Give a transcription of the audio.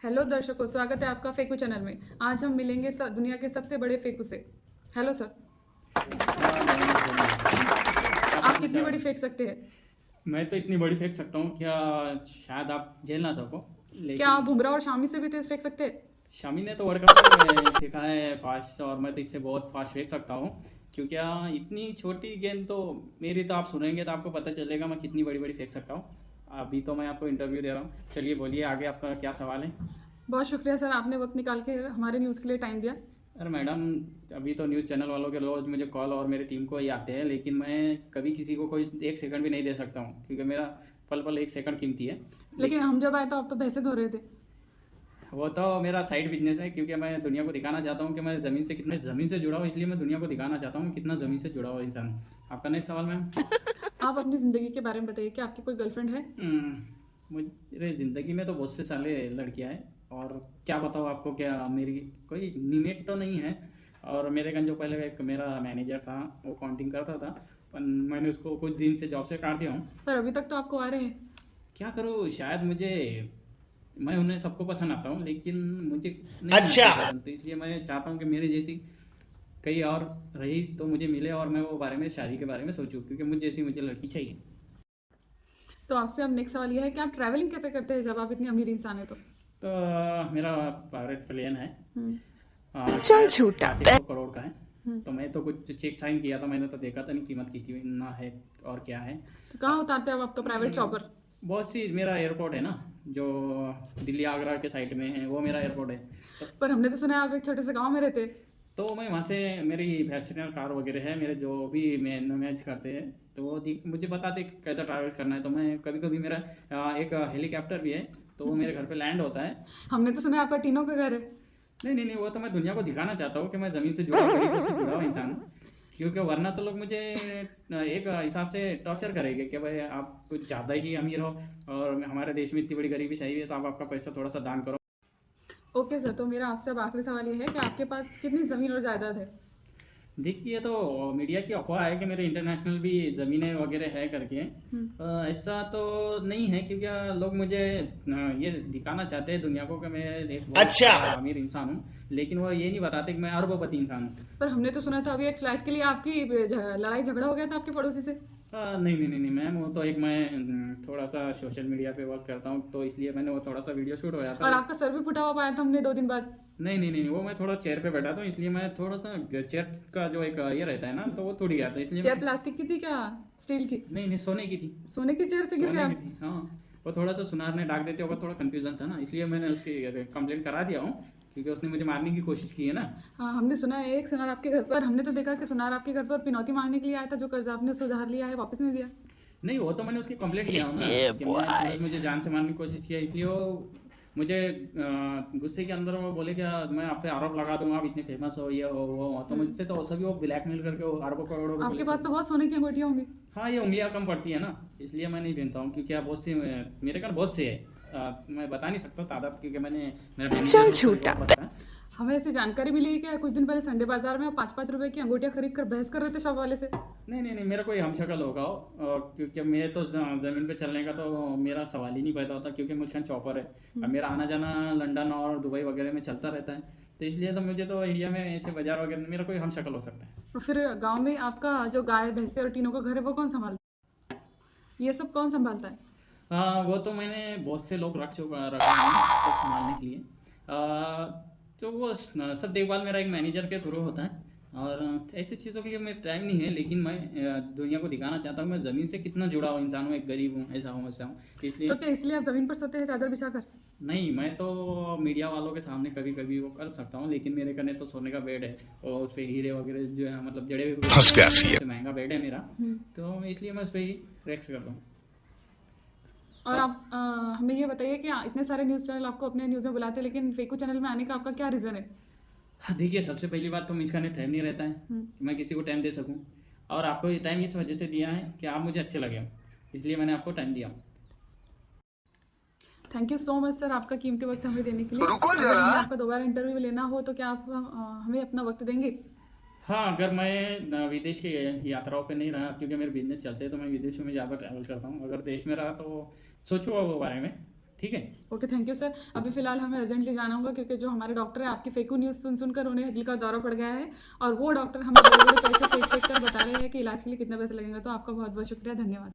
Hello दर्शकों, स्वागत है आपका फेकू चैनल में। आज हम मिलेंगे दुनिया के सबसे बड़े फेकू से। Hello sir. क्या आप पूछना कितनी चाह बड़ी रहे फेंक सकते हैं? हैं? मैं तो इतनी बड़ी फेंक सकता हूँ क्या? शायद आप झेल ना सको, क्या आप लेकिन बुमराह और शामी से भी तेज फेंक सकते हैं? शामी ने तो वर्ल्ड कप में फेंका है फास्ट, और मैं तो इससे बहुत फास्ट फेंक सकता हूँ। क्योंकि इतनी छोटी गेंद तो मेरी तो आप सुनेंगे तो आपको पता चलेगा मैं कितनी बड़ी बड़ी फेंक सकता हूँ। अभी तो मैं आपको इंटरव्यू दे रहा हूँ। चलिए बोलिए, आगे आपका क्या सवाल है? बहुत शुक्रिया सर, आपने वक्त निकाल के हमारे न्यूज़ के लिए टाइम दिया। अरे मैडम, अभी तो न्यूज़ चैनल वालों के रोज़ मुझे कॉल और मेरी टीम को ही आते हैं, लेकिन मैं कभी किसी को कोई एक सेकंड भी नहीं दे सकता हूँ, क्योंकि मेरा पल पल एक सेकंड कीमती है। लेकिन हम जब आए तो आप तो भैंसे धो रहे थे। वो तो मेरा साइड बिजनेस है, क्योंकि मैं दुनिया को दिखाना चाहता हूँ कि मैं ज़मीन से जुड़ा हूँ, इसलिए मैं दुनिया को दिखाना चाहता हूँ कितना ज़मीन से जुड़ा हुआ इंसान हूँ। आपका नेक्स्ट सवाल मैम। आप अपनी ज़िंदगी के बारे में बताइए कि आपकी कोई गर्लफ्रेंड है? मेरे ज़िंदगी में तो बहुत से सारे लड़कियाँ हैं, और क्या बताऊँ आपको, क्या मेरी कोई लिमिट तो नहीं है। और मेरे कन जो पहले एक मेरा मैनेजर था, वो काउंटिंग करता था, पर मैंने उसको कुछ दिन से जॉब से काट दिया हूँ। पर अभी तक तो आपको आ रहे हैं। क्या करूँ, शायद मैं उन्हें सबको पसंद आता हूँ, लेकिन मुझे नहीं अच्छा। आती पसंद, तो इसलिए मैं चाहता हूँ कि मेरे जैसी कई और रही तो मुझे मिले, और मैं वो बारे में शादी के बारे में सोचूं, क्योंकि मुझे लड़की चाहिए। तो आपसे अब नेक्स्ट सवाल यह है कि आप ट्रैवलिंग कैसे करते हैं जब आप इतने अमीर इंसान हैं तो? मेरा प्राइवेट प्लेन है। चल झूठा। 500 करोड़ का है। तो मैं तो कुछ चेक साइन किया था, मैंने तो देखा था नहीं कीमत कितना है और क्या है। तो कहाँ उतारते हैं आप आपका प्राइवेट चॉपर? बहुत सी मेरा एयरपोर्ट है ना, जो दिल्ली आगरा के साइड में है, वो मेरा एयरपोर्ट है। तो पर हमने तो सुना है आप एक छोटे से गांव में रहते हैं। तो मैं वहाँ से, मेरी फॉर्च्यूनर कार वगैरह है, मेरे जो भी मैनेज करते हैं, तो वो मुझे बताते हैं कि कैसा ट्रैवल करना है। तो मैं कभी कभी मेरा एक हेलीकॉप्टर भी है, तो वो मेरे घर पे लैंड होता है। हमने तो सुना है आपका टीनों का घर है। नहीं नहीं नहीं, वो तो मैं दुनिया को दिखाना चाहता हूँ कि मैं ज़मीन से जुड़ा हुआ, गरीबों से जुड़ा हुआ इंसान हूँ। क्योंकि वरना तो लोग मुझे एक हिसाब से टॉर्चर करेंगे कि भाई आप कुछ ज़्यादा ही अमीर हो, और हमारे देश में इतनी बड़ी गरीबी चाहिए है, तो आप आपका पैसा थोड़ा सा दान करो। ओके सर, तो मेरा आपसे अब आखिरी सवाल ये है कि आपके पास कितनी ज़मीन और जायदाद है? देखिए, तो मीडिया की अफवाह है कि मेरे इंटरनेशनल भी ज़मीनें वगैरह है करके। ऐसा तो नहीं है, क्योंकि लोग मुझे ये दिखाना चाहते हैं दुनिया को कि मैं एक बहुत अच्छा। अमीर इंसान हूँ, लेकिन वो ये नहीं बताते कि मैं अरबपति इंसान हूँ। पर हमने तो सुना था अभी एक फ्लैट के लिए आपकी लड़ाई झगड़ा हो गया था आपके पड़ोसी से। नहीं नहीं नहीं नहीं मैम, वो तो एक मैं थोड़ा सा सोशल मीडिया पे वर्क करता हूँ, तो इसलिए मैंने वो थोड़ा सा वीडियो शूट होया था। और आपका सर भी फुटा हुआ पाया था हमने 2 दिन बाद। नहीं नहीं नहीं, वो मैं थोड़ा चेयर पे बैठा था, इसलिए मैं थोड़ा सा चेयर का जो एक ये रहता है ना, तो वो टूट गया था, इसलिए चेयर प्लास्टिक की थी क्या स्टील की? नहीं नहीं, सोने की थी। सोने की चेयर से गिर सोने गया की आप? थी, हाँ। वो थोड़ा सा सुनार ने डाक देते होगा, थोड़ा कंफ्यूजन था ना, इसलिए मैंने उसकी कंप्लेंट करा दिया हूँ, क्योंकि उसने मुझे मारने की कोशिश की है ना। हाँ, हमने सुना है एक सुनार आपके घर पर, हमने तो देखा कि सुनार आपके घर पर पिनौती मांगने के लिए आया था, जो कर्ज आपने उसे उधार लिया है वापस नहीं दिया। नहीं, वो तो मैंने उसकी कंप्लेंट किया हूँ ना, कि मुझे जान से मारने की कोशिश किया, इसलिए वो मुझे गुस्से के अंदर वो बोले कि मैं आप पे आरोप लगा दूंगा, आप इतने फेमस हो, ये हो, तो मुझसे तो सभी वो ब्लैकमेल करके वो अरबों करोड़ों रुपए आपके पास तो बहुत सोने की अंगूठियाँ होंगी। हाँ, ये उंगलियां कम पड़ती है ना, इसलिए मैं नहीं पहनता हूँ, क्योंकि आप बहुत सी मेरे घर बहुत से है। मैं बता नहीं सकता तादाद, क्योंकि मेरा चल मैनेजर झूठा। पता है। हमें ऐसी जानकारी मिली है कि कुछ दिन पहले संडे बाजार में आप 5-5 रुपए की अंगूठियाँ खरीद कर बहस कर रहे थे शॉप वाले से। नहीं नहीं नहीं, मेरा कोई हमशक्ल होगा हो, क्योंकि मैं तो ज़मीन पे चलने का तो मेरा सवाल ही नहीं पैदा होता, क्योंकि मुझे चॉपर है। अब मेरा आना जाना लंदन और दुबई वगैरह में चलता रहता है, तो इसलिए तो मुझे तो इंडिया में ऐसे बाजार वगैरह मेरा कोई हमशक्ल हो सकता है। और फिर गांव में आपका जो गाय भैंसे और टीनों का घर है वो कौन संभालता है? ये सब कौन संभालता है? हाँ, वो तो मैंने बहुत से लोग रखे हैं उसको संभालने के लिए। तो वो सब देखभाल मेरा एक मैनेजर के थ्रू होता है, और ऐसी चीज़ों के लिए मेरा टाइम नहीं है, लेकिन मैं दुनिया को दिखाना चाहता हूँ मैं ज़मीन से कितना जुड़ा हुआ इंसान हूँ, एक गरीब हूँ, ऐसा हूँ वैसा हूँ, इसलिए। तो क्या इसलिए आप जमीन पर सोते हैं चादर बिछाकर? नहीं, मैं तो मीडिया वालों के सामने कभी कभी वो कर सकता हूँ, लेकिन मेरे कने तो सोने का बेड है, और उस पर हीरे वगैरह जो है, मतलब जड़े हुए फंस गया सी है। सबसे महंगा बेड है मेरा, तो इसलिए मैं उस पर ही रिलैक्स करता हूँ। और आप हमें ये बताइए कि इतने सारे न्यूज़ चैनल आपको अपने न्यूज़ में बुलाते हैं, लेकिन फेकू चैनल में आने का आपका क्या रीज़न है? हाँ, देखिए, सबसे पहली बात तो मुझका टाइम नहीं रहता है कि मैं किसी को टाइम दे सकूं, और आपको ये टाइम इस वजह से दिया है कि आप मुझे अच्छे लगे हो, इसलिए मैंने आपको टाइम दिया। Thank you so much sir, आपका कीमती वक्त हमें देने के लिए। रुको अगर जरा। हमें आपका दोबारा इंटरव्यू लेना हो तो क्या आप हमें अपना वक्त देंगे? हाँ, अगर मैं विदेश की यात्राओं पे नहीं रहा, क्योंकि मेरे बिजनेस चलते हैं, तो मैं विदेशों में ज़्यादा ट्रैवल करता हूँ। अगर देश में रहा तो सोचो वो बारे में। ठीक है। Okay, thank you sir. अभी फिलहाल हमें अर्जेंटली जाना होगा क्योंकि जो हमारे डॉक्टर है आपकी फेक न्यूज़ सुन सुनकर उन्हें दिल का दौरा पड़ गया है और वो डॉक्टर हमें बड़े बड़े पैसे फेंक फेंक कर बता रहे हैं कि इलाज के लिए कितने पैसे लगेंगे। तो आपका बहुत बहुत शुक्रिया, धन्यवाद।